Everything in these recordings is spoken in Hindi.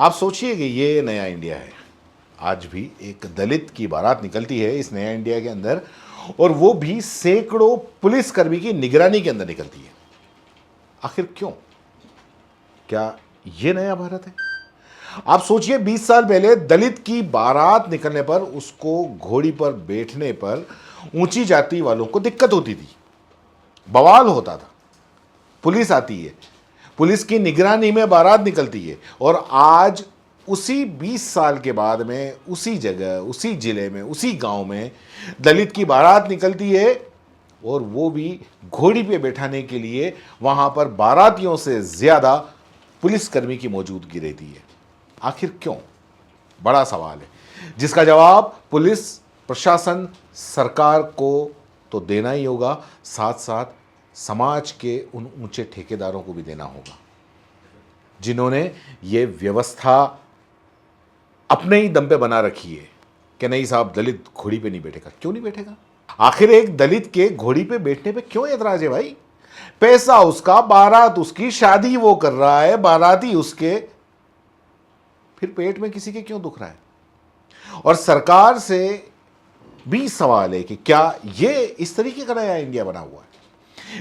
आप सोचिए कि ये नया इंडिया है। आज भी एक दलित की बारात निकलती है इस नया इंडिया के अंदर, और वो भी सैकड़ों पुलिसकर्मी की निगरानी के अंदर निकलती है। आखिर क्यों? क्या ये नया भारत है? आप सोचिए, 20 साल पहले दलित की बारात निकलने पर उसको घोड़ी पर बैठने पर ऊंची जाति वालों को दिक्कत होती थी, बवाल होता था। पुलिस आती है, पुलिस की निगरानी में बारात निकलती है, और आज उसी 20 साल के बाद में उसी जगह, उसी जिले में, उसी गांव में दलित की बारात निकलती है, और वो भी घोड़ी पे बैठाने के लिए वहां पर बारातियों से ज्यादा पुलिसकर्मी की मौजूदगी रहती है। आखिर क्यों? बड़ा सवाल है जिसका जवाब पुलिस प्रशासन, सरकार को तो देना ही होगा, साथ साथ समाज के उन ऊंचे ठेकेदारों को भी देना होगा जिन्होंने ये व्यवस्था अपने ही दम पे बना रखी है कि नहीं साहब, दलित घोड़ी पे नहीं बैठेगा। क्यों नहीं बैठेगा? आखिर एक दलित के घोड़ी पे बैठने पे क्यों एतराज है भाई? पैसा उसका, बारात उसकी, शादी वो कर रहा है, बाराती उसके, फिर पेट में किसी के क्यों दुख रहा है? और सरकार से भी सवाल है कि क्या ये इस तरीके का नया इंडिया बना हुआ है?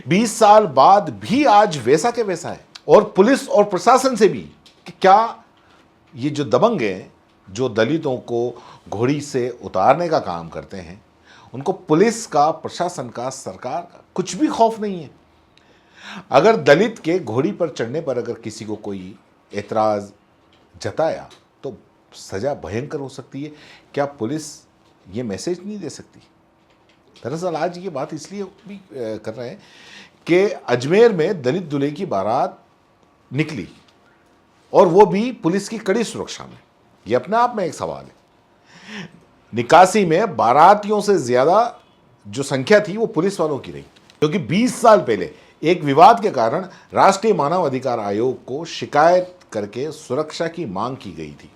20 साल बाद भी आज वैसा के वैसा है। और पुलिस और प्रशासन से भी कि क्या ये जो दबंग हैं, जो दलितों को घोड़ी से उतारने का काम करते हैं, उनको पुलिस का, प्रशासन का, सरकार का कुछ भी खौफ नहीं है? अगर दलित के घोड़ी पर चढ़ने पर अगर किसी को कोई एतराज जताया तो सजा भयंकर हो सकती है। क्या पुलिस ये मैसेज नहीं दे सकती? दरअसल आज ये बात इसलिए भी कर रहे हैं कि अजमेर में दलित दूल्हे की बारात निकली, और वो भी पुलिस की कड़ी सुरक्षा में। ये अपने आप में एक सवाल है। निकासी में बारातियों से ज्यादा जो संख्या थी वो पुलिस वालों की रही, क्योंकि 20 साल पहले एक विवाद के कारण राष्ट्रीय मानव अधिकार आयोग को शिकायत करके सुरक्षा की मांग की गई थी,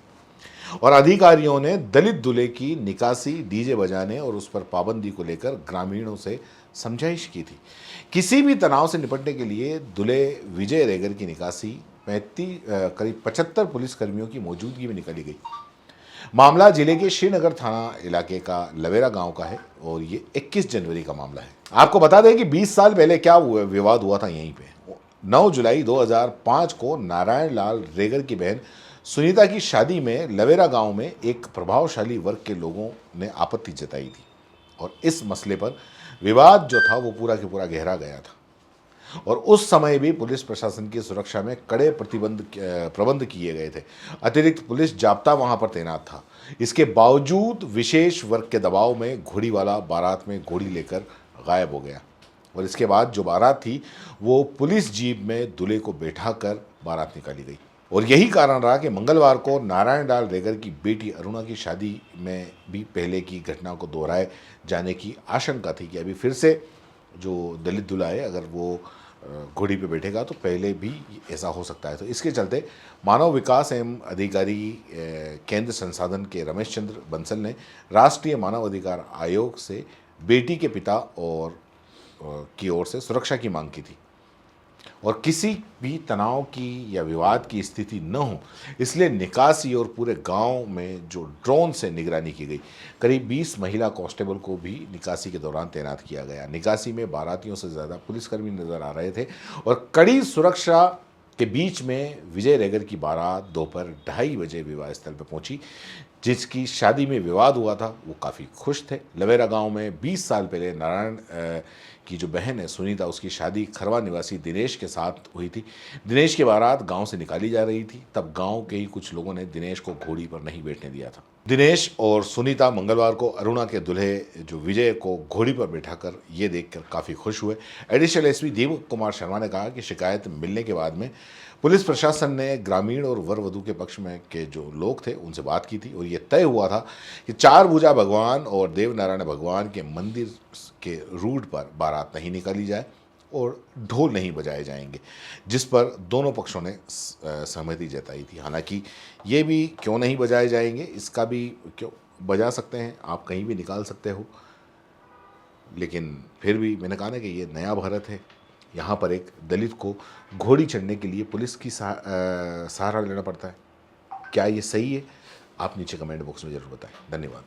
और अधिकारियों ने दलित दूल्हे की निकासी डीजे बजाने और उस पर पाबंदी को लेकर ग्रामीणों से समझाइश की थी। किसी भी तनाव से निपटने के लिए दूल्हे विजय रेगर की निकासी करीब 75 पुलिसकर्मियों की मौजूदगी में निकाली गई। मामला जिले के श्रीनगर थाना इलाके का लवेरा गांव का है, और ये 21 जनवरी का मामला है। आपको बता दें कि 20 साल पहले क्या विवाद हुआ था यहीं पे। 9 जुलाई 2005 को नारायण लाल रेगर की बहन सुनीता की शादी में लवेरा गांव में एक प्रभावशाली वर्ग के लोगों ने आपत्ति जताई थी, और इस मसले पर विवाद जो था वो पूरा के पूरा गहरा गया था। और उस समय भी पुलिस प्रशासन की सुरक्षा में कड़े प्रबंध किए गए थे। अतिरिक्त पुलिस जाब्ता वहां पर तैनात था। इसके बावजूद विशेष वर्ग के दबाव में घोड़ी वाला बारात में घोड़ी लेकर गायब हो गया, और इसके बाद जो बारात थी वो पुलिस जीप में दूल्हे को बैठाकर बारात निकाली गई। और यही कारण रहा कि मंगलवार को नारायण लाल रेगर की बेटी अरुणा की शादी में भी पहले की घटना को दोहराए जाने की आशंका थी कि अभी फिर से जो दलित दूल्हा है, अगर वो घोड़ी पे बैठेगा तो पहले भी ऐसा हो सकता है। तो इसके चलते मानव विकास एवं अधिकारी केंद्र संसाधन के रमेश चंद्र बंसल ने राष्ट्रीय मानव अधिकार आयोग से बेटी के पिता और की ओर से सुरक्षा की मांग की थी, और किसी भी तनाव की या विवाद की स्थिति न हो इसलिए निकासी और पूरे गांव में जो ड्रोन से निगरानी की गई। करीब 20 महिला कांस्टेबल को भी निकासी के दौरान तैनात किया गया। निकासी में बारातियों से ज़्यादा पुलिसकर्मी नजर आ रहे थे, और कड़ी सुरक्षा के बीच में विजय रेगर की बारात दोपहर 2:30 बजे विवाह स्थल पर पहुंची। जिसकी शादी में विवाद हुआ था वो काफ़ी खुश थे। लवेरा गांव में 20 साल पहले नारायण की जो बहन है सुनीता, उसकी शादी खरवा निवासी दिनेश के साथ हुई थी। दिनेश की बारात गांव से निकाली जा रही थी, तब गांव के ही कुछ लोगों ने दिनेश को घोड़ी पर नहीं बैठने दिया था। दिनेश और सुनीता मंगलवार को अरुणा के दूल्हे जो विजय को घोड़ी पर बैठाकर ये देखकर काफ़ी खुश हुए। एडिशनल एसपी दीपक कुमार शर्मा ने कहा कि शिकायत मिलने के बाद में पुलिस प्रशासन ने ग्रामीण और वर वधू के पक्ष में के जो लोग थे उनसे बात की थी, और ये तय हुआ था कि 4 भुजा भगवान और देवनारायण भगवान के मंदिर के रूट पर बारात नहीं निकाली जाए और ढोल नहीं बजाए जाएंगे, जिस पर दोनों पक्षों ने सहमति जताई थी। हालांकि ये भी क्यों नहीं बजाए जाएंगे, इसका भी क्यों बजा सकते हैं, आप कहीं भी निकाल सकते हो, लेकिन फिर भी मैंने कहा ना कि ये नया भारत है। यहाँ पर एक दलित को घोड़ी चढ़ने के लिए पुलिस की सहारा लेना पड़ता है। क्या ये सही है? आप नीचे कमेंट बॉक्स में ज़रूर बताएं। धन्यवाद।